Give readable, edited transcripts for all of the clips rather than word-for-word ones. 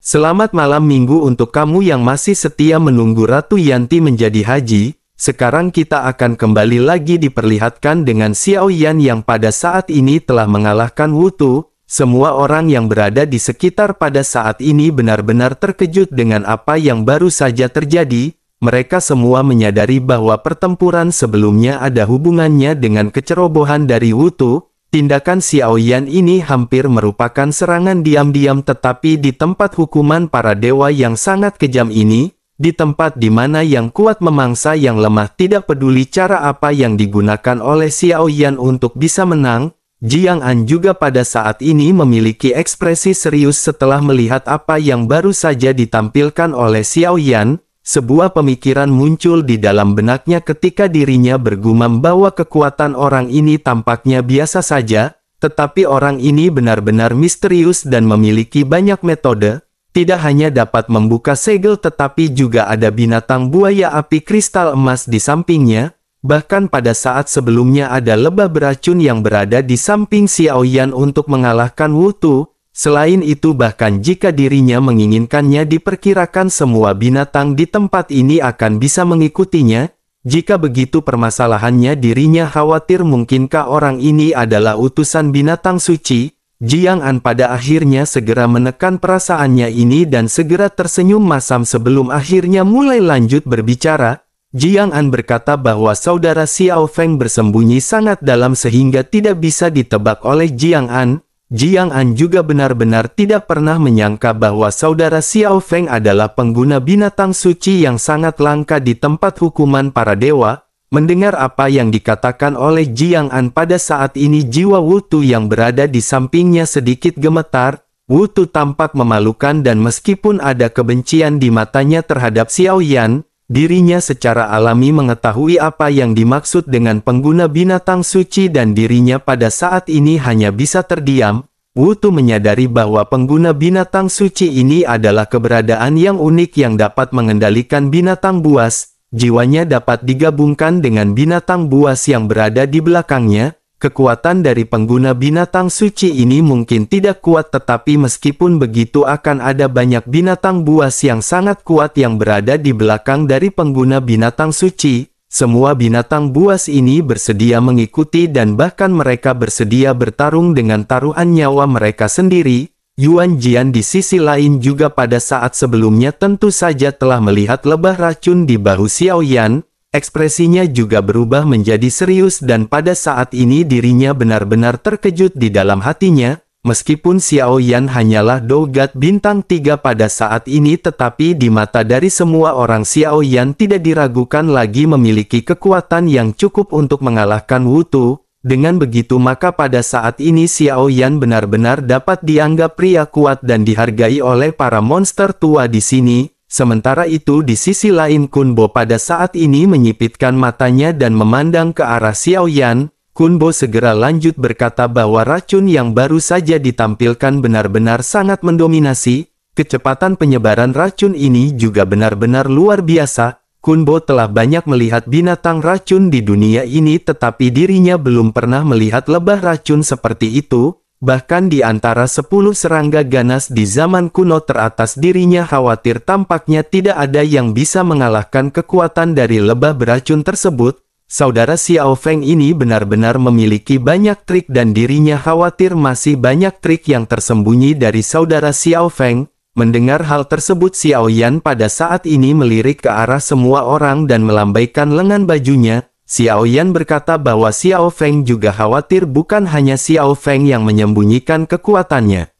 Selamat malam minggu untuk kamu yang masih setia menunggu Ratu Yanti menjadi haji. Sekarang kita akan kembali lagi diperlihatkan dengan Xiao Yan yang pada saat ini telah mengalahkan Wu Tu. Semua orang yang berada di sekitar pada saat ini benar-benar terkejut dengan apa yang baru saja terjadi. Mereka semua menyadari bahwa pertempuran sebelumnya ada hubungannya dengan kecerobohan dari Wu Tu. Tindakan Xiao Yan ini hampir merupakan serangan diam-diam, tetapi di tempat hukuman para dewa yang sangat kejam ini, di tempat di mana yang kuat memangsa yang lemah, tidak peduli cara apa yang digunakan oleh Xiao Yan untuk bisa menang, Jiang An juga pada saat ini memiliki ekspresi serius setelah melihat apa yang baru saja ditampilkan oleh Xiao Yan. Sebuah pemikiran muncul di dalam benaknya ketika dirinya bergumam bahwa kekuatan orang ini tampaknya biasa saja, tetapi orang ini benar-benar misterius dan memiliki banyak metode. Tidak hanya dapat membuka segel tetapi juga ada binatang buaya api kristal emas di sampingnya. Bahkan pada saat sebelumnya ada lebah beracun yang berada di samping Xiao Yan untuk mengalahkan Wu Tu. Selain itu, bahkan jika dirinya menginginkannya, diperkirakan semua binatang di tempat ini akan bisa mengikutinya. Jika begitu permasalahannya, dirinya khawatir mungkinkah orang ini adalah utusan binatang suci. Jiang An pada akhirnya segera menekan perasaannya ini dan segera tersenyum masam sebelum akhirnya mulai lanjut berbicara. Jiang An berkata bahwa saudara Xiao Feng bersembunyi sangat dalam sehingga tidak bisa ditebak oleh Jiang An. Jiang An juga benar-benar tidak pernah menyangka bahwa saudara Xiao Feng adalah pengguna binatang suci yang sangat langka di tempat hukuman para dewa. Mendengar apa yang dikatakan oleh Jiang An pada saat ini, jiwa Wu Tu yang berada di sampingnya sedikit gemetar. Wu Tu tampak memalukan dan meskipun ada kebencian di matanya terhadap Xiao Yan, dirinya secara alami mengetahui apa yang dimaksud dengan pengguna binatang suci dan dirinya pada saat ini hanya bisa terdiam. Wu Tu menyadari bahwa pengguna binatang suci ini adalah keberadaan yang unik yang dapat mengendalikan binatang buas. Jiwanya dapat digabungkan dengan binatang buas yang berada di belakangnya. Kekuatan dari pengguna binatang suci ini mungkin tidak kuat, tetapi meskipun begitu akan ada banyak binatang buas yang sangat kuat yang berada di belakang dari pengguna binatang suci. Semua binatang buas ini bersedia mengikuti dan bahkan mereka bersedia bertarung dengan taruhan nyawa mereka sendiri. Yuan Jian di sisi lain juga pada saat sebelumnya tentu saja telah melihat lebah racun di bahu Xiao Yan. Ekspresinya juga berubah menjadi serius dan pada saat ini dirinya benar-benar terkejut di dalam hatinya. Meskipun Xiao Yan hanyalah Dogat bintang 3 pada saat ini, tetapi di mata dari semua orang Xiao Yan tidak diragukan lagi memiliki kekuatan yang cukup untuk mengalahkan Wu Tu. Dengan begitu maka pada saat ini Xiao Yan benar-benar dapat dianggap pria kuat dan dihargai oleh para monster tua di sini. Sementara itu di sisi lain Kun Bo pada saat ini menyipitkan matanya dan memandang ke arah Xiao Yan. Kun Bo segera lanjut berkata bahwa racun yang baru saja ditampilkan benar-benar sangat mendominasi. Kecepatan penyebaran racun ini juga benar-benar luar biasa. Kun Bo telah banyak melihat binatang racun di dunia ini, tetapi dirinya belum pernah melihat lebah racun seperti itu. Bahkan di antara 10 serangga ganas di zaman kuno teratas, dirinya khawatir tampaknya tidak ada yang bisa mengalahkan kekuatan dari lebah beracun tersebut. Saudara Xiao Feng ini benar-benar memiliki banyak trik dan dirinya khawatir masih banyak trik yang tersembunyi dari saudara Xiao Feng. Mendengar hal tersebut Xiao Yan pada saat ini melirik ke arah semua orang dan melambaikan lengan bajunya. Xiao Yan berkata bahwa Xiao Feng juga khawatir bukan hanya Xiao Feng yang menyembunyikan kekuatannya.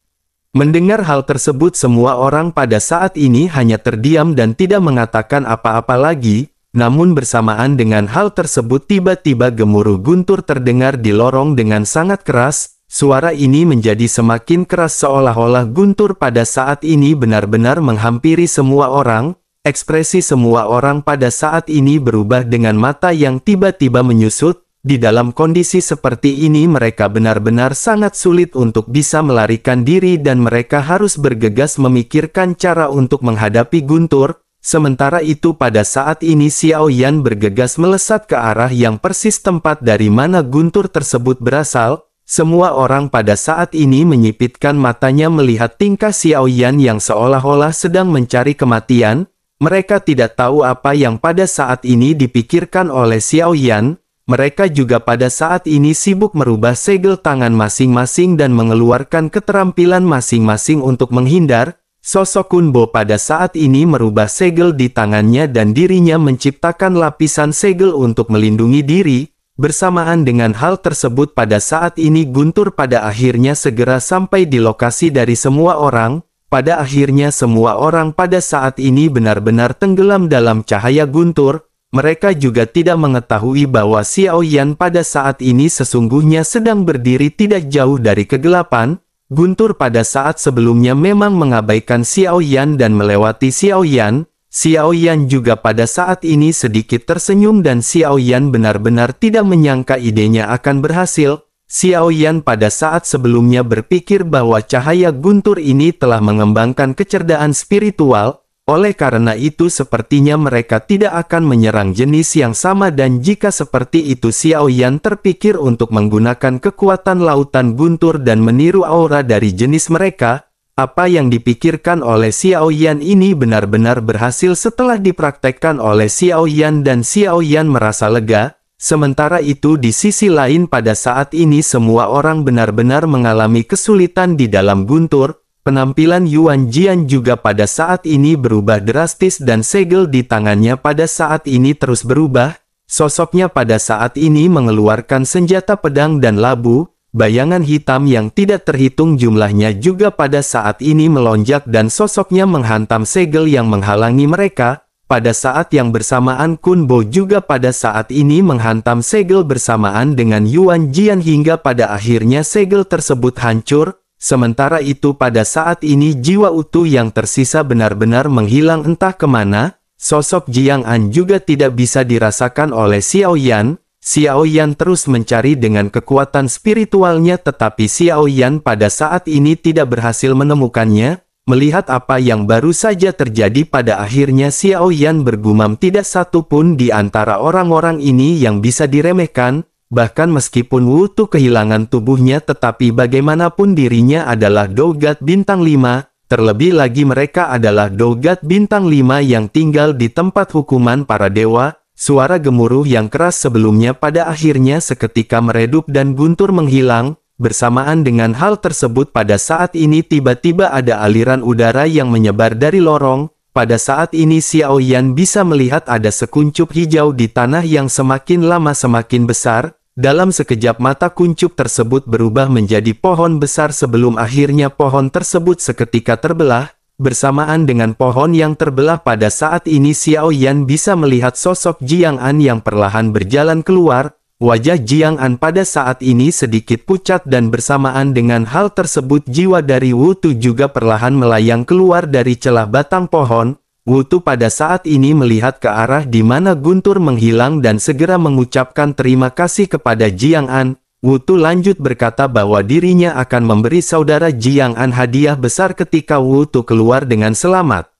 Mendengar hal tersebut semua orang pada saat ini hanya terdiam dan tidak mengatakan apa-apa lagi. Namun bersamaan dengan hal tersebut tiba-tiba gemuruh guntur terdengar di lorong dengan sangat keras. Suara ini menjadi semakin keras seolah-olah guntur pada saat ini benar-benar menghampiri semua orang. Ekspresi semua orang pada saat ini berubah dengan mata yang tiba-tiba menyusut. Di dalam kondisi seperti ini mereka benar-benar sangat sulit untuk bisa melarikan diri dan mereka harus bergegas memikirkan cara untuk menghadapi guntur. Sementara itu pada saat ini Xiao Yan bergegas melesat ke arah yang persis tempat dari mana guntur tersebut berasal. Semua orang pada saat ini menyipitkan matanya melihat tingkah Xiao Yan yang seolah-olah sedang mencari kematian. Mereka tidak tahu apa yang pada saat ini dipikirkan oleh Xiao Yan. Mereka juga pada saat ini sibuk merubah segel tangan masing-masing dan mengeluarkan keterampilan masing-masing untuk menghindar. Sosok Kunbo pada saat ini merubah segel di tangannya dan dirinya menciptakan lapisan segel untuk melindungi diri. Bersamaan dengan hal tersebut pada saat ini Guntur pada akhirnya segera sampai di lokasi dari semua orang. Pada akhirnya semua orang pada saat ini benar-benar tenggelam dalam cahaya Guntur. Mereka juga tidak mengetahui bahwa Xiao Yan pada saat ini sesungguhnya sedang berdiri tidak jauh dari kegelapan. Guntur pada saat sebelumnya memang mengabaikan Xiao Yan dan melewati Xiao Yan. Xiao Yan juga pada saat ini sedikit tersenyum dan Xiao Yan benar-benar tidak menyangka idenya akan berhasil. Xiao Yan pada saat sebelumnya berpikir bahwa cahaya Guntur ini telah mengembangkan kecerdaan spiritual. Oleh karena itu sepertinya mereka tidak akan menyerang jenis yang sama dan jika seperti itu Xiao Yan terpikir untuk menggunakan kekuatan lautan Guntur dan meniru aura dari jenis mereka. Apa yang dipikirkan oleh Xiao Yan ini benar-benar berhasil setelah dipraktekkan oleh Xiao Yan dan Xiao Yan merasa lega. Sementara itu di sisi lain pada saat ini semua orang benar-benar mengalami kesulitan di dalam Guntur. Penampilan Yuan Jian juga pada saat ini berubah drastis dan segel di tangannya pada saat ini terus berubah. Sosoknya pada saat ini mengeluarkan senjata pedang dan labu. Bayangan hitam yang tidak terhitung jumlahnya juga pada saat ini melonjak dan sosoknya menghantam segel yang menghalangi mereka. Pada saat yang bersamaan Kunbo juga pada saat ini menghantam segel bersamaan dengan Yuan Jian hingga pada akhirnya segel tersebut hancur. Sementara itu pada saat ini jiwa utuh yang tersisa benar-benar menghilang entah kemana. Sosok Jiang An juga tidak bisa dirasakan oleh Xiao Yan. Xiao Yan terus mencari dengan kekuatan spiritualnya tetapi Xiao Yan pada saat ini tidak berhasil menemukannya. Melihat apa yang baru saja terjadi pada akhirnya Xiao Yan bergumam tidak satu pun di antara orang-orang ini yang bisa diremehkan. Bahkan meskipun Wutu kehilangan tubuhnya tetapi bagaimanapun dirinya adalah Dogat Bintang 5. Terlebih lagi mereka adalah Dogat Bintang 5 yang tinggal di tempat hukuman para dewa. Suara gemuruh yang keras sebelumnya pada akhirnya seketika meredup dan Guntur menghilang. Bersamaan dengan hal tersebut pada saat ini tiba-tiba ada aliran udara yang menyebar dari lorong. Pada saat ini Xiao Yan bisa melihat ada sekuncup hijau di tanah yang semakin lama semakin besar. Dalam sekejap mata kuncup tersebut berubah menjadi pohon besar sebelum akhirnya pohon tersebut seketika terbelah. Bersamaan dengan pohon yang terbelah pada saat ini Xiao Yan bisa melihat sosok Jiang An yang perlahan berjalan keluar. Wajah Jiang An pada saat ini sedikit pucat dan bersamaan dengan hal tersebut jiwa dari Wutu juga perlahan melayang keluar dari celah batang pohon. Wutu pada saat ini melihat ke arah di mana Guntur menghilang dan segera mengucapkan terima kasih kepada Jiang An. Wutu lanjut berkata bahwa dirinya akan memberi saudara Jiang An hadiah besar ketika Wutu keluar dengan selamat.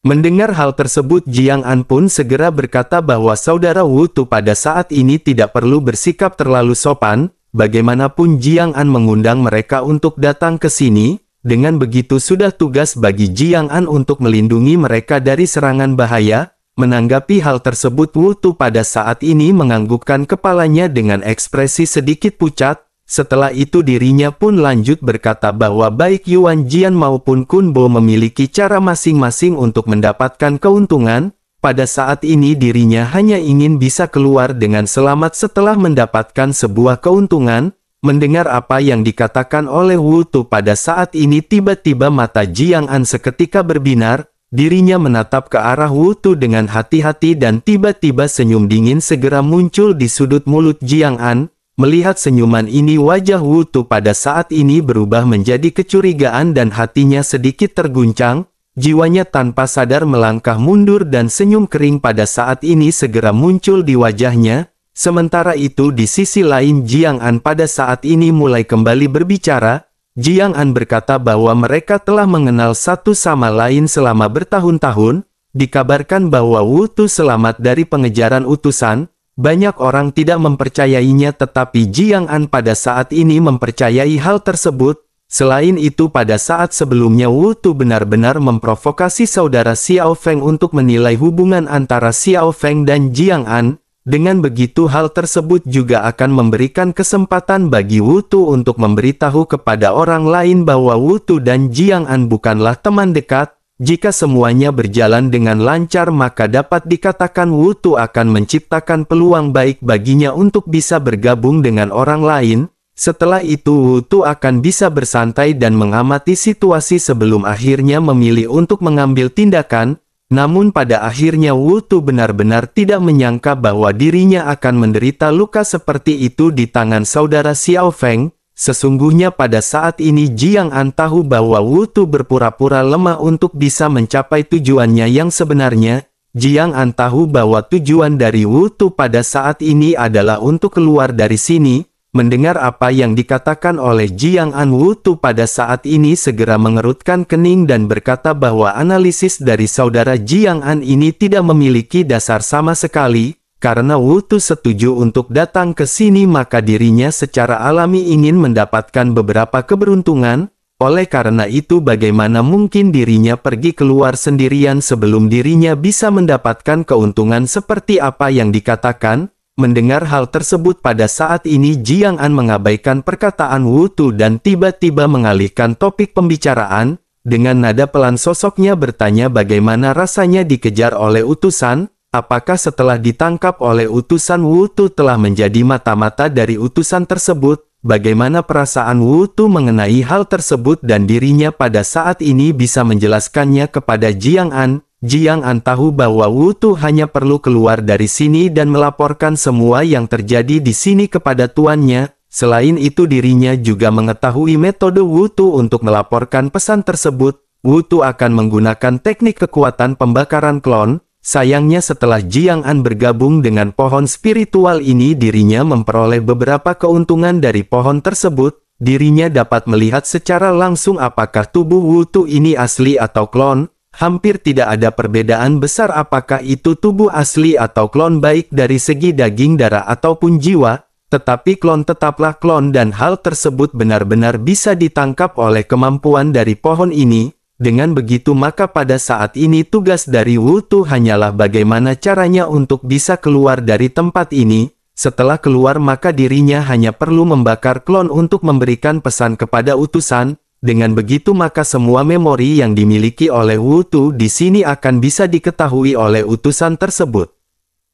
Mendengar hal tersebut Jiang An pun segera berkata bahwa saudara Wutu pada saat ini tidak perlu bersikap terlalu sopan. Bagaimanapun Jiang An mengundang mereka untuk datang ke sini. Dengan begitu sudah tugas bagi Jiang An untuk melindungi mereka dari serangan bahaya. Menanggapi hal tersebut Wutu pada saat ini menganggukkan kepalanya dengan ekspresi sedikit pucat. Setelah itu dirinya pun lanjut berkata bahwa baik Yuan Jian maupun Kunbo memiliki cara masing-masing untuk mendapatkan keuntungan. Pada saat ini dirinya hanya ingin bisa keluar dengan selamat setelah mendapatkan sebuah keuntungan. Mendengar apa yang dikatakan oleh Wutu pada saat ini tiba-tiba mata Jiang An seketika berbinar. Dirinya menatap ke arah Wutu dengan hati-hati dan tiba-tiba senyum dingin segera muncul di sudut mulut Jiang An. Melihat senyuman ini wajah Wutu pada saat ini berubah menjadi kecurigaan dan hatinya sedikit terguncang. Jiwanya tanpa sadar melangkah mundur dan senyum kering pada saat ini segera muncul di wajahnya. Sementara itu di sisi lain Jiang An pada saat ini mulai kembali berbicara. Jiang An berkata bahwa mereka telah mengenal satu sama lain selama bertahun-tahun. Dikabarkan bahwa Wutu selamat dari pengejaran utusan. Banyak orang tidak mempercayainya, tetapi Jiang An pada saat ini mempercayai hal tersebut. Selain itu, pada saat sebelumnya Wu Tu benar-benar memprovokasi saudara Xiao Feng untuk menilai hubungan antara Xiao Feng dan Jiang An. Dengan begitu hal tersebut juga akan memberikan kesempatan bagi Wu Tu untuk memberitahu kepada orang lain bahwa Wu Tu dan Jiang An bukanlah teman dekat. Jika semuanya berjalan dengan lancar, maka dapat dikatakan Wu Tu akan menciptakan peluang baik baginya untuk bisa bergabung dengan orang lain. Setelah itu Wu Tu akan bisa bersantai dan mengamati situasi sebelum akhirnya memilih untuk mengambil tindakan. Namun pada akhirnya Wu Tu benar-benar tidak menyangka bahwa dirinya akan menderita luka seperti itu di tangan saudara Xiao Feng. Sesungguhnya pada saat ini Jiang An tahu bahwa Wu Tu berpura-pura lemah untuk bisa mencapai tujuannya yang sebenarnya. Jiang An tahu bahwa tujuan dari Wu Tu pada saat ini adalah untuk keluar dari sini. Mendengar apa yang dikatakan oleh Jiang An, Wu Tu pada saat ini segera mengerutkan kening dan berkata bahwa analisis dari saudara Jiang An ini tidak memiliki dasar sama sekali. Karena Wu Tu setuju untuk datang ke sini, maka dirinya secara alami ingin mendapatkan beberapa keberuntungan. Oleh karena itu, bagaimana mungkin dirinya pergi keluar sendirian sebelum dirinya bisa mendapatkan keuntungan seperti apa yang dikatakan? Mendengar hal tersebut pada saat ini Jiang An mengabaikan perkataan Wu Tu dan tiba-tiba mengalihkan topik pembicaraan. Dengan nada pelan sosoknya bertanya bagaimana rasanya dikejar oleh utusan. Apakah setelah ditangkap oleh utusan Wu Tu telah menjadi mata-mata dari utusan tersebut? Bagaimana perasaan Wu Tu mengenai hal tersebut dan dirinya pada saat ini bisa menjelaskannya kepada Jiang An? Jiang An tahu bahwa Wu Tu hanya perlu keluar dari sini dan melaporkan semua yang terjadi di sini kepada tuannya. Selain itu dirinya juga mengetahui metode Wu Tu untuk melaporkan pesan tersebut. Wu Tu akan menggunakan teknik kekuatan pembakaran klon. Sayangnya setelah Jiang An bergabung dengan pohon spiritual ini, dirinya memperoleh beberapa keuntungan dari pohon tersebut. Dirinya dapat melihat secara langsung apakah tubuh Wu Tu ini asli atau klon. Hampir tidak ada perbedaan besar apakah itu tubuh asli atau klon baik dari segi daging, darah ataupun jiwa. Tetapi klon tetaplah klon dan hal tersebut benar-benar bisa ditangkap oleh kemampuan dari pohon ini. Dengan begitu maka pada saat ini tugas dari Wu Tu hanyalah bagaimana caranya untuk bisa keluar dari tempat ini. Setelah keluar maka dirinya hanya perlu membakar klon untuk memberikan pesan kepada utusan. Dengan begitu maka semua memori yang dimiliki oleh Wu Tu di sini akan bisa diketahui oleh utusan tersebut.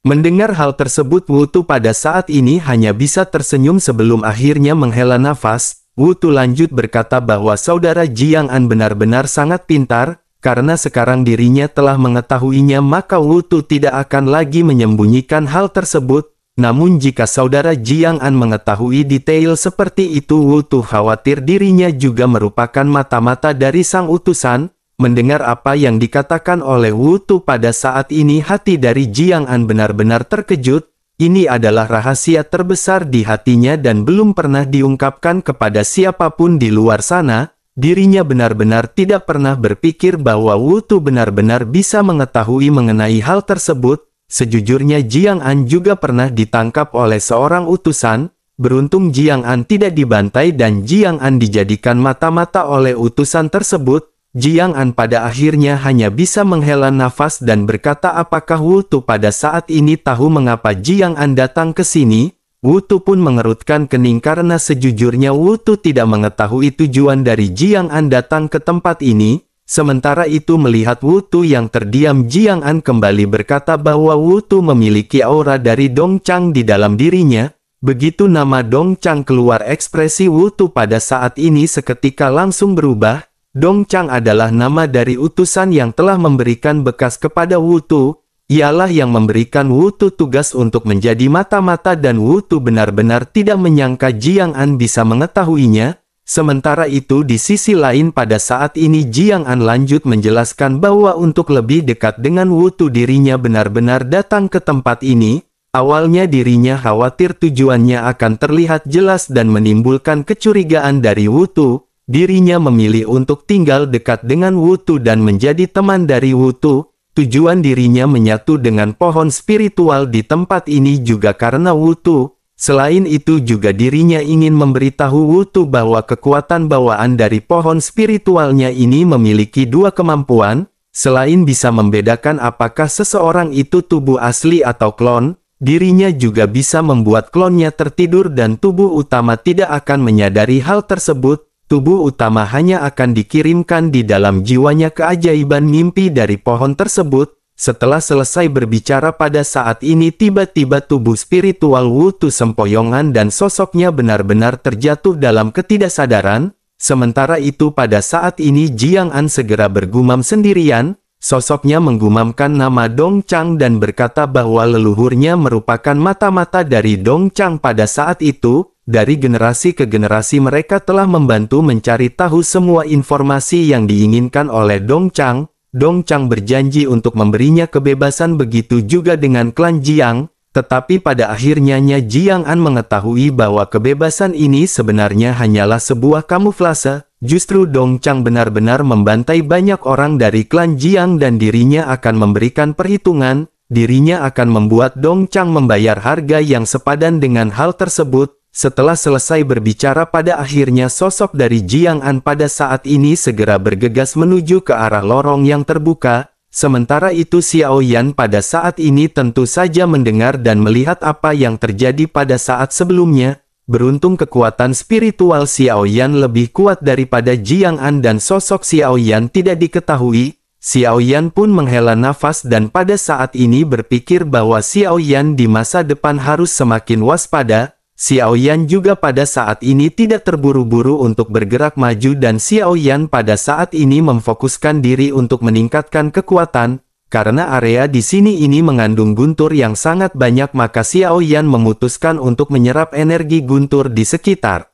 Mendengar hal tersebut Wu Tu pada saat ini hanya bisa tersenyum sebelum akhirnya menghela nafas. Wu Tu lanjut berkata bahwa saudara Jiang An benar-benar sangat pintar, karena sekarang dirinya telah mengetahuinya maka Wu Tu tidak akan lagi menyembunyikan hal tersebut. Namun jika saudara Jiang An mengetahui detail seperti itu, Wu Tu khawatir dirinya juga merupakan mata-mata dari sang utusan. Mendengar apa yang dikatakan oleh Wu Tu pada saat ini hati dari Jiang An benar-benar terkejut. Ini adalah rahasia terbesar di hatinya dan belum pernah diungkapkan kepada siapapun di luar sana. Dirinya benar-benar tidak pernah berpikir bahwa Wu Tu benar-benar bisa mengetahui mengenai hal tersebut. Sejujurnya Jiang An juga pernah ditangkap oleh seorang utusan. Beruntung Jiang An tidak dibantai dan Jiang An dijadikan mata-mata oleh utusan tersebut. Jiang An pada akhirnya hanya bisa menghela nafas dan berkata apakah Wu Tu pada saat ini tahu mengapa Jiang An datang ke sini? Wu Tu pun mengerutkan kening karena sejujurnya Wu Tu tidak mengetahui tujuan dari Jiang An datang ke tempat ini. Sementara itu melihat Wu Tu yang terdiam, Jiang An kembali berkata bahwa Wu Tu memiliki aura dari Dong Chang di dalam dirinya. Begitu nama Dong Chang keluar, ekspresi Wu Tu pada saat ini seketika langsung berubah. Dong Chang adalah nama dari utusan yang telah memberikan bekas kepada Wu Tu. Ialah yang memberikan Wu Tu tugas untuk menjadi mata-mata dan Wu Tu benar-benar tidak menyangka Jiang An bisa mengetahuinya. Sementara itu di sisi lain pada saat ini Jiang An lanjut menjelaskan bahwa untuk lebih dekat dengan Wu Tu dirinya benar-benar datang ke tempat ini. Awalnya dirinya khawatir tujuannya akan terlihat jelas dan menimbulkan kecurigaan dari Wu Tu. Dirinya memilih untuk tinggal dekat dengan Wu Tu dan menjadi teman dari Wu Tu. Tujuan dirinya menyatu dengan pohon spiritual di tempat ini juga karena Wutu. Selain itu juga dirinya ingin memberitahu Wutu bahwa kekuatan bawaan dari pohon spiritualnya ini memiliki dua kemampuan. Selain bisa membedakan apakah seseorang itu tubuh asli atau klon, dirinya juga bisa membuat klonnya tertidur dan tubuh utama tidak akan menyadari hal tersebut. Tubuh utama hanya akan dikirimkan di dalam jiwanya keajaiban mimpi dari pohon tersebut. Setelah selesai berbicara pada saat ini tiba-tiba tubuh spiritual Wutu sempoyongan dan sosoknya benar-benar terjatuh dalam ketidaksadaran. Sementara itu pada saat ini Jiang An segera bergumam sendirian. Sosoknya menggumamkan nama Dong Chang dan berkata bahwa leluhurnya merupakan mata-mata dari Dong Chang pada saat itu. Dari generasi ke generasi mereka telah membantu mencari tahu semua informasi yang diinginkan oleh Dong Chang. Dong Chang berjanji untuk memberinya kebebasan, begitu juga dengan klan Jiang. Tetapi pada akhirnya Jiang An mengetahui bahwa kebebasan ini sebenarnya hanyalah sebuah kamuflase. Justru Dong Chang benar-benar membantai banyak orang dari klan Jiang dan dirinya akan memberikan perhitungan. Dirinya akan membuat Dong Chang membayar harga yang sepadan dengan hal tersebut. Setelah selesai berbicara pada akhirnya sosok dari Jiang An pada saat ini segera bergegas menuju ke arah lorong yang terbuka. Sementara itu Xiao Yan pada saat ini tentu saja mendengar dan melihat apa yang terjadi pada saat sebelumnya. Beruntung kekuatan spiritual Xiao Yan lebih kuat daripada Jiang An dan sosok Xiao Yan tidak diketahui. Xiao Yan pun menghela nafas dan pada saat ini berpikir bahwa Xiao Yan di masa depan harus semakin waspada. Xiao Yan juga pada saat ini tidak terburu-buru untuk bergerak maju dan Xiao Yan pada saat ini memfokuskan diri untuk meningkatkan kekuatan. Karena area di sini ini mengandung guntur yang sangat banyak maka Xiao Yan memutuskan untuk menyerap energi guntur di sekitar.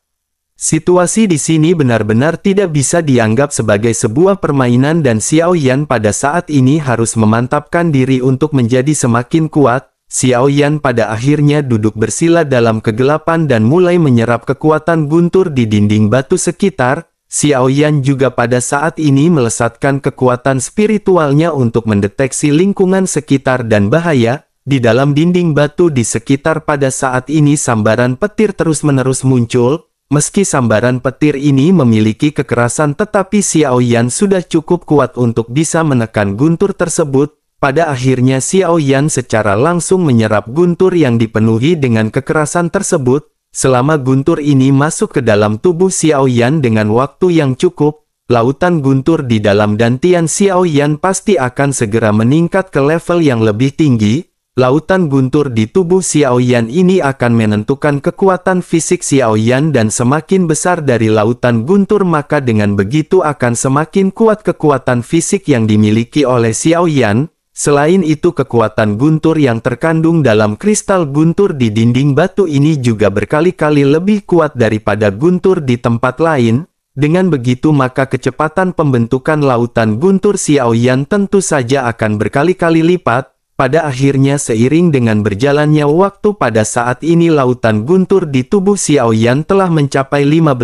Situasi di sini benar-benar tidak bisa dianggap sebagai sebuah permainan dan Xiao Yan pada saat ini harus memantapkan diri untuk menjadi semakin kuat. Xiao Yan pada akhirnya duduk bersila dalam kegelapan dan mulai menyerap kekuatan guntur di dinding batu sekitar. Xiao Yan juga pada saat ini melesatkan kekuatan spiritualnya untuk mendeteksi lingkungan sekitar dan bahaya. Di dalam dinding batu di sekitar pada saat ini sambaran petir terus-menerus muncul. Meski sambaran petir ini memiliki kekerasan tetapi Xiao Yan sudah cukup kuat untuk bisa menekan guntur tersebut. Pada akhirnya Xiao Yan secara langsung menyerap guntur yang dipenuhi dengan kekerasan tersebut. Selama guntur ini masuk ke dalam tubuh Xiao Yan dengan waktu yang cukup, lautan guntur di dalam dantian Xiao Yan pasti akan segera meningkat ke level yang lebih tinggi. Lautan guntur di tubuh Xiao Yan ini akan menentukan kekuatan fisik Xiao Yan dan semakin besar dari lautan guntur maka dengan begitu akan semakin kuat kekuatan fisik yang dimiliki oleh Xiao Yan. Selain itu kekuatan guntur yang terkandung dalam kristal guntur di dinding batu ini juga berkali-kali lebih kuat daripada guntur di tempat lain. Dengan begitu maka kecepatan pembentukan lautan guntur Xiao Yan tentu saja akan berkali-kali lipat. Pada akhirnya seiring dengan berjalannya waktu pada saat ini lautan guntur di tubuh Xiao Yan telah mencapai 15.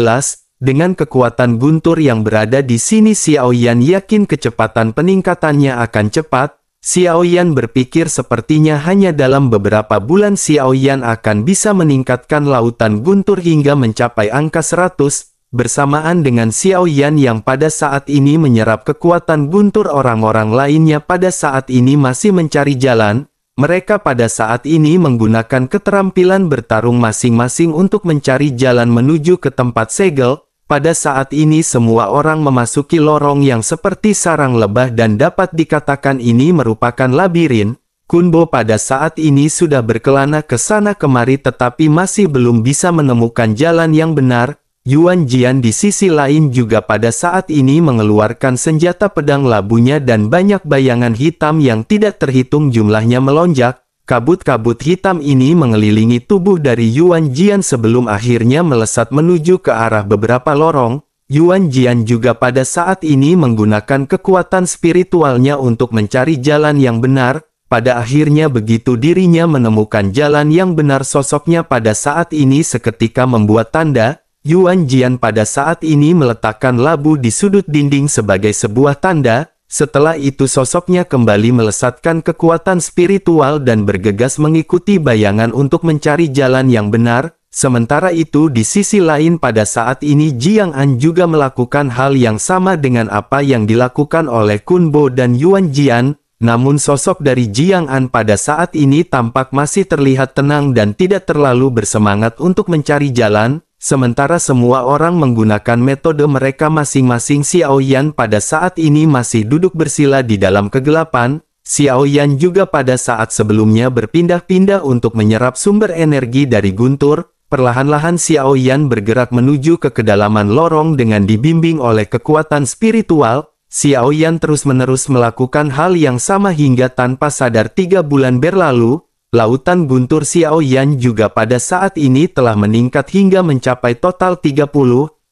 Dengan kekuatan guntur yang berada di sini Xiao Yan yakin kecepatan peningkatannya akan cepat. Xiao Yan berpikir sepertinya hanya dalam beberapa bulan Xiao Yan akan bisa meningkatkan lautan guntur hingga mencapai angka 100. Bersamaan dengan Xiao Yan yang pada saat ini menyerap kekuatan guntur orang-orang lainnya pada saat ini masih mencari jalan. Mereka pada saat ini menggunakan keterampilan bertarung masing-masing untuk mencari jalan menuju ke tempat segel. Pada saat ini semua orang memasuki lorong yang seperti sarang lebah dan dapat dikatakan ini merupakan labirin. Kunbo pada saat ini sudah berkelana ke sana kemari tetapi masih belum bisa menemukan jalan yang benar. Yuan Jian di sisi lain juga pada saat ini mengeluarkan senjata pedang labunya dan banyak bayangan hitam yang tidak terhitung jumlahnya melonjak. Kabut-kabut hitam ini mengelilingi tubuh dari Yuan Jian sebelum akhirnya melesat menuju ke arah beberapa lorong. Yuan Jian juga pada saat ini menggunakan kekuatan spiritualnya untuk mencari jalan yang benar. Pada akhirnya begitu dirinya menemukan jalan yang benar sosoknya pada saat ini seketika membuat tanda. Yuan Jian pada saat ini meletakkan labu di sudut dinding sebagai sebuah tanda. Setelah itu sosoknya kembali melesatkan kekuatan spiritual dan bergegas mengikuti bayangan untuk mencari jalan yang benar. Sementara itu di sisi lain pada saat ini Jiang An juga melakukan hal yang sama dengan apa yang dilakukan oleh Kun Bo dan Yuan Jian. Namun sosok dari Jiang An pada saat ini tampak masih terlihat tenang dan tidak terlalu bersemangat untuk mencari jalan. Sementara semua orang menggunakan metode mereka masing-masing. Xiao Yan pada saat ini masih duduk bersila di dalam kegelapan. Xiao Yan juga pada saat sebelumnya berpindah-pindah untuk menyerap sumber energi dari guntur. Perlahan-lahan Xiao Yan bergerak menuju ke kedalaman lorong dengan dibimbing oleh kekuatan spiritual. Xiao Yan terus-menerus melakukan hal yang sama hingga tanpa sadar 3 bulan berlalu. Lautan guntur Xiao Yan juga pada saat ini telah meningkat hingga mencapai total 30.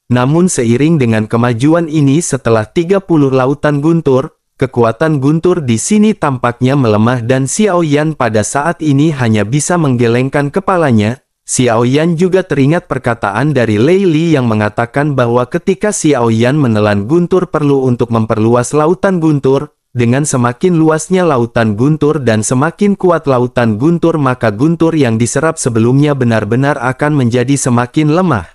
Namun seiring dengan kemajuan ini setelah 30 lautan guntur, kekuatan guntur di sini tampaknya melemah dan Xiao Yan pada saat ini hanya bisa menggelengkan kepalanya. Xiao Yan juga teringat perkataan dari Lei Li yang mengatakan bahwa ketika Xiao Yan menelan guntur perlu untuk memperluas lautan guntur. Dengan semakin luasnya lautan guntur dan semakin kuat lautan guntur maka guntur yang diserap sebelumnya benar-benar akan menjadi semakin lemah.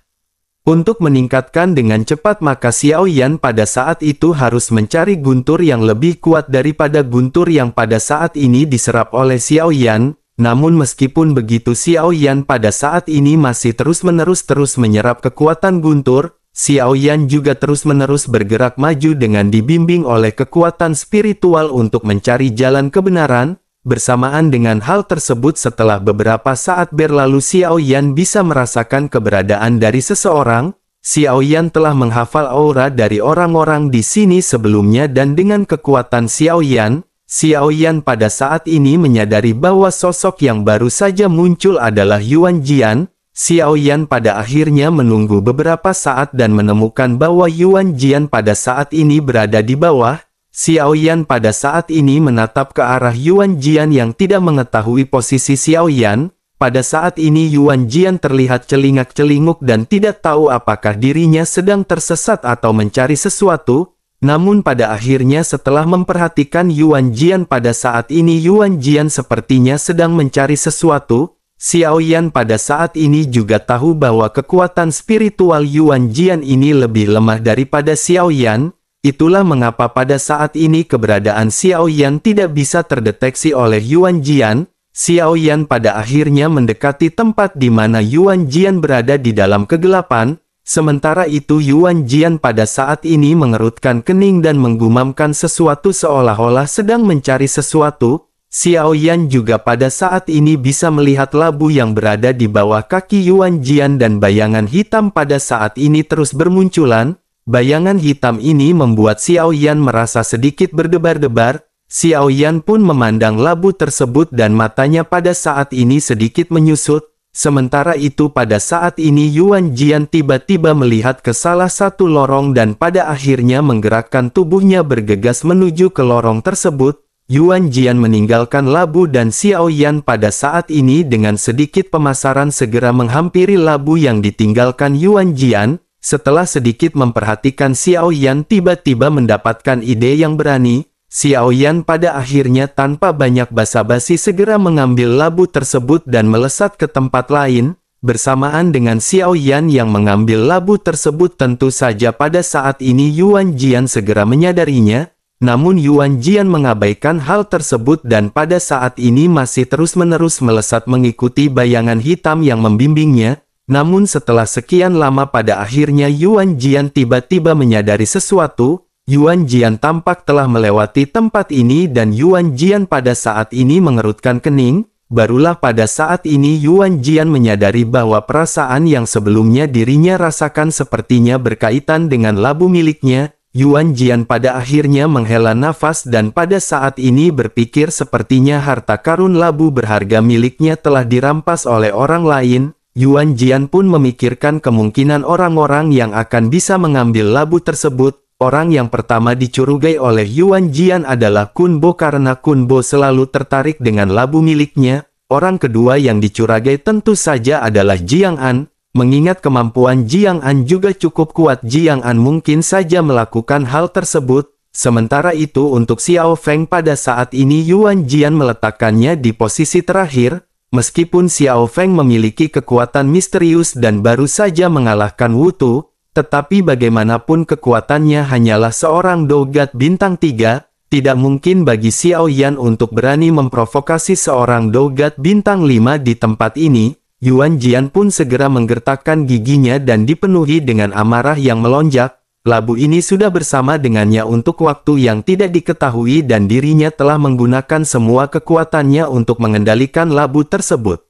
Untuk meningkatkan dengan cepat maka Xiao Yan pada saat itu harus mencari guntur yang lebih kuat daripada guntur yang pada saat ini diserap oleh Xiao Yan. Namun meskipun begitu Xiao Yan pada saat ini masih terus-menerus menyerap kekuatan guntur, Xiao Yan juga terus-menerus bergerak maju dengan dibimbing oleh kekuatan spiritual untuk mencari jalan kebenaran. Bersamaan dengan hal tersebut setelah beberapa saat berlalu Xiao Yan bisa merasakan keberadaan dari seseorang. Xiao Yan telah menghafal aura dari orang-orang di sini sebelumnya dan dengan kekuatan Xiao Yan pada saat ini menyadari bahwa sosok yang baru saja muncul adalah Yuan Jian. Xiao Yan pada akhirnya menunggu beberapa saat dan menemukan bahwa Yuan Jian pada saat ini berada di bawah. Xiao Yan pada saat ini menatap ke arah Yuan Jian yang tidak mengetahui posisi Xiao Yan. Pada saat ini Yuan Jian terlihat celingak-celinguk dan tidak tahu apakah dirinya sedang tersesat atau mencari sesuatu. Namun pada akhirnya setelah memperhatikan Yuan Jian pada saat ini Yuan Jian sepertinya sedang mencari sesuatu. Xiao Yan pada saat ini juga tahu bahwa kekuatan spiritual Yuan Jian ini lebih lemah daripada Xiao Yan. Itulah mengapa pada saat ini keberadaan Xiao Yan tidak bisa terdeteksi oleh Yuan Jian. Xiao Yan pada akhirnya mendekati tempat di mana Yuan Jian berada di dalam kegelapan. Sementara itu Yuan Jian pada saat ini mengerutkan kening dan menggumamkan sesuatu seolah-olah sedang mencari sesuatu. Xiao Yan juga pada saat ini bisa melihat labu yang berada di bawah kaki Yuan Jian dan bayangan hitam pada saat ini terus bermunculan. Bayangan hitam ini membuat Xiao Yan merasa sedikit berdebar-debar. Xiao Yan pun memandang labu tersebut dan matanya pada saat ini sedikit menyusut. Sementara itu pada saat ini Yuan Jian tiba-tiba melihat ke salah satu lorong dan pada akhirnya menggerakkan tubuhnya bergegas menuju ke lorong tersebut. Yuan Jian meninggalkan labu dan Xiao Yan pada saat ini dengan sedikit pemasaran segera menghampiri labu yang ditinggalkan Yuan Jian. Setelah sedikit memperhatikan Xiao Yan tiba-tiba mendapatkan ide yang berani. Xiao Yan pada akhirnya tanpa banyak basa-basi segera mengambil labu tersebut dan melesat ke tempat lain. Bersamaan dengan Xiao Yan yang mengambil labu tersebut tentu saja pada saat ini Yuan Jian segera menyadarinya. Namun Yuan Jian mengabaikan hal tersebut dan pada saat ini masih terus-menerus melesat mengikuti bayangan hitam yang membimbingnya. Namun setelah sekian lama pada akhirnya Yuan Jian tiba-tiba menyadari sesuatu. Yuan Jian tampak telah melewati tempat ini dan Yuan Jian pada saat ini mengerutkan kening. Barulah pada saat ini Yuan Jian menyadari bahwa perasaan yang sebelumnya dirinya rasakan sepertinya berkaitan dengan labu miliknya. Yuan Jian pada akhirnya menghela nafas dan pada saat ini berpikir sepertinya harta karun labu berharga miliknya telah dirampas oleh orang lain. Yuan Jian pun memikirkan kemungkinan orang-orang yang akan bisa mengambil labu tersebut. Orang yang pertama dicurigai oleh Yuan Jian adalah Kun Bo karena Kun Bo selalu tertarik dengan labu miliknya. Orang kedua yang dicurigai tentu saja adalah Jiang An. Mengingat kemampuan Jiang An juga cukup kuat, Jiang An mungkin saja melakukan hal tersebut. Sementara itu untuk Xiao Feng pada saat ini Yuan Jian meletakkannya di posisi terakhir, meskipun Xiao Feng memiliki kekuatan misterius dan baru saja mengalahkan Wu Tu, tetapi bagaimanapun kekuatannya hanyalah seorang dogat bintang 3, tidak mungkin bagi Xiao Yan untuk berani memprovokasi seorang dogat bintang 5 di tempat ini. Yuan Jian pun segera menggertakkan giginya dan dipenuhi dengan amarah yang melonjak. Labu ini sudah bersama dengannya untuk waktu yang tidak diketahui dan dirinya telah menggunakan semua kekuatannya untuk mengendalikan labu tersebut.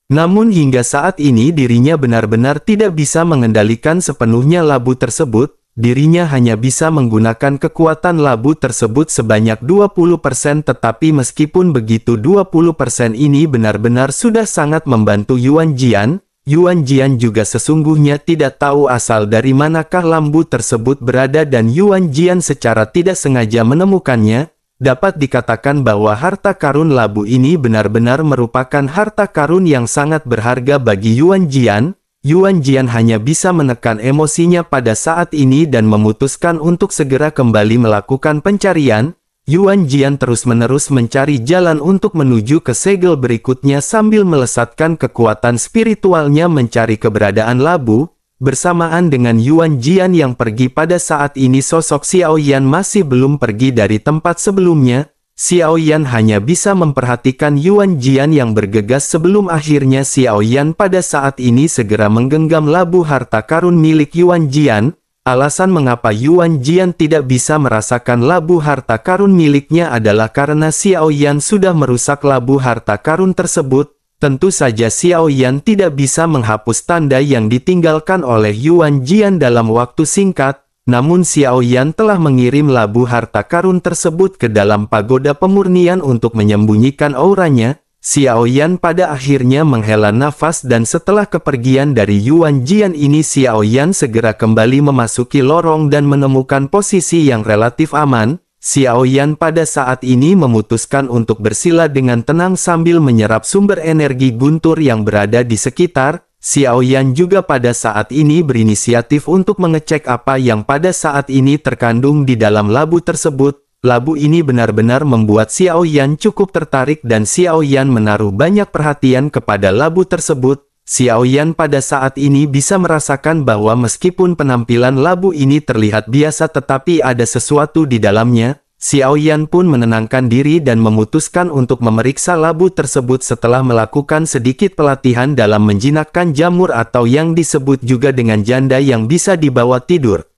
Namun hingga saat ini dirinya benar-benar tidak bisa mengendalikan sepenuhnya labu tersebut, dirinya hanya bisa menggunakan kekuatan labu tersebut sebanyak 20%, tetapi meskipun begitu 20% ini benar-benar sudah sangat membantu Yuan Jian. Yuan Jian juga sesungguhnya tidak tahu asal dari manakah lambu tersebut berada dan Yuan Jian secara tidak sengaja menemukannya. Dapat dikatakan bahwa harta karun labu ini benar-benar merupakan harta karun yang sangat berharga bagi Yuan Jian. Yuan Jian hanya bisa menekan emosinya pada saat ini dan memutuskan untuk segera kembali melakukan pencarian. Yuan Jian terus-menerus mencari jalan untuk menuju ke segel berikutnya sambil melesatkan kekuatan spiritualnya mencari keberadaan labu. Bersamaan dengan Yuan Jian yang pergi pada saat ini sosok Xiao Yan masih belum pergi dari tempat sebelumnya. Xiao Yan hanya bisa memperhatikan Yuan Jian yang bergegas sebelum akhirnya Xiao Yan pada saat ini segera menggenggam labu harta karun milik Yuan Jian. Alasan mengapa Yuan Jian tidak bisa merasakan labu harta karun miliknya adalah karena Xiao Yan sudah merusak labu harta karun tersebut. Tentu saja Xiao Yan tidak bisa menghapus tanda yang ditinggalkan oleh Yuan Jian dalam waktu singkat, namun Xiao Yan telah mengirim labu harta karun tersebut ke dalam pagoda pemurnian untuk menyembunyikan auranya. Xiao Yan pada akhirnya menghela nafas dan setelah kepergian dari Yuan Jian ini Xiao Yan segera kembali memasuki lorong dan menemukan posisi yang relatif aman. Xiao Yan pada saat ini memutuskan untuk bersila dengan tenang sambil menyerap sumber energi guntur yang berada di sekitar. Xiao Yan juga pada saat ini berinisiatif untuk mengecek apa yang pada saat ini terkandung di dalam labu tersebut. Labu ini benar-benar membuat Xiao Yan cukup tertarik dan Xiao Yan menaruh banyak perhatian kepada labu tersebut. Xiao Yan pada saat ini bisa merasakan bahwa meskipun penampilan labu ini terlihat biasa tetapi ada sesuatu di dalamnya. Xiao Yan pun menenangkan diri dan memutuskan untuk memeriksa labu tersebut setelah melakukan sedikit pelatihan dalam menjinakkan jamur atau yang disebut juga dengan janda yang bisa dibawa tidur.